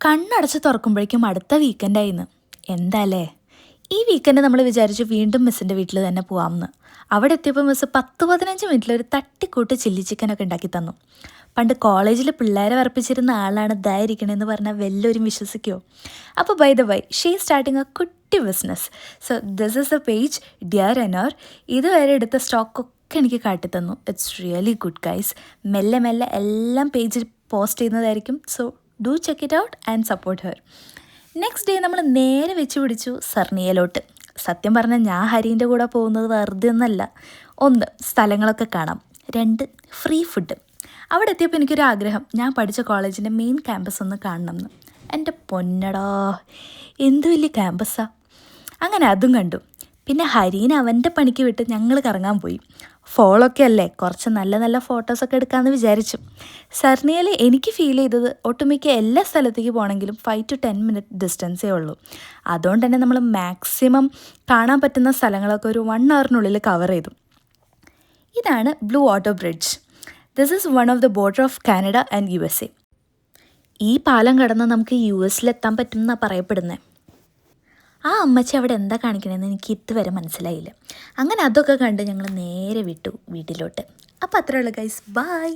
കണ്ണടച്ച് തുറക്കുമ്പോഴേക്കും അടുത്ത വീക്കെൻഡായിന്ന്. എന്താല്ലേ, ഈ വീക്കെൻഡ് നമ്മൾ വിചാരിച്ചു വീണ്ടും മിസ്സിൻ്റെ വീട്ടിൽ തന്നെ പോകാമെന്ന്. അവിടെ എത്തിയപ്പോൾ മിസ്സ് 10-15 മിനിറ്റിൽ ഒരു തട്ടിക്കൂട്ട് ചില്ലി ചിക്കനൊക്കെ ഉണ്ടാക്കി തന്നു. പണ്ട് കോളേജിൽ പിള്ളേരെ വർപ്പിച്ചിരുന്ന ആളാണ് ഇതായിരിക്കണമെന്ന് പറഞ്ഞാൽ വല്ലവരും വിശ്വസിക്കുമോ? അപ്പോൾ by the by, she starting a കുട്ടി business. So this is a page dear എനോർ. ഇതുവരെ എടുത്ത സ്റ്റോക്കൊക്കെ എനിക്ക് കാട്ടിത്തന്നു. It's really good guys. മെല്ലെ മെല്ലെ എല്ലാം പേജിൽ പോസ്റ്റ് ചെയ്യുന്നതായിരിക്കും. So do check it out and support her. Next day നമ്മൾ നേരെ വെച്ച് പിടിച്ചു സർണിയയിലോട്ട്. സത്യം പറഞ്ഞാൽ ഞാൻ ഹരീൻ്റെ കൂടെ പോകുന്നത് വെറുതെ ഒന്നല്ല. 1, സ്ഥലങ്ങളൊക്കെ കാണാം. 2, ഫ്രീ ഫുഡ്. അവിടെ എത്തിയപ്പോൾ എനിക്കൊരാഗ്രഹം, ഞാൻ പഠിച്ച കോളേജിൻ്റെ മെയിൻ ക്യാമ്പസ് ഒന്ന് കാണണം എന്ന്. എൻ്റെ പൊന്നടാ, എന്ത് വലിയ ക്യാമ്പസാണ്. അങ്ങനെ അതും കണ്ടു. പിന്നെ ഹരീനെ അവൻ്റെ പണിക്ക് വിട്ട് ഞങ്ങൾ കറങ്ങാൻ പോയി. ഫോളൊക്കെ അല്ലേ, കുറച്ച് നല്ല നല്ല ഫോട്ടോസൊക്കെ എടുക്കാമെന്ന് വിചാരിച്ചു. സർണിയയിൽ എനിക്ക് ഫീൽ ചെയ്തത് ഒട്ടുമിക്ക എല്ലാ സ്ഥലത്തേക്ക് പോകണമെങ്കിലും 5 to 10 മിനിറ്റ് ഡിസ്റ്റൻസേ ഉള്ളൂ. അതുകൊണ്ട് തന്നെ നമ്മൾ മാക്സിമം കാണാൻ പറ്റുന്ന സ്ഥലങ്ങളൊക്കെ ഒരു 1 hourനുള്ളിൽ കവർ ചെയ്തു. ഇതാണ് blue water bridge. This is one of the border of Canada and USA. ഈ പാലം കടന്ന് നമുക്ക് US-ലെത്താൻ പറ്റും എന്നാണ് പറയപ്പെടുന്നത്. ആ അമ്മച്ചി അവിടെ എന്താ കാണിക്കണമെന്ന് എനിക്ക് ഇതുവരെ മനസ്സിലായില്ല. അങ്ങനെ അതൊക്കെ കണ്ട് ഞങ്ങൾ നേരെ വിട്ടു വീട്ടിലോട്ട്. അപ്പോൾ അത്രേ ഉള്ളൂ ഗൈസ്, ബൈ.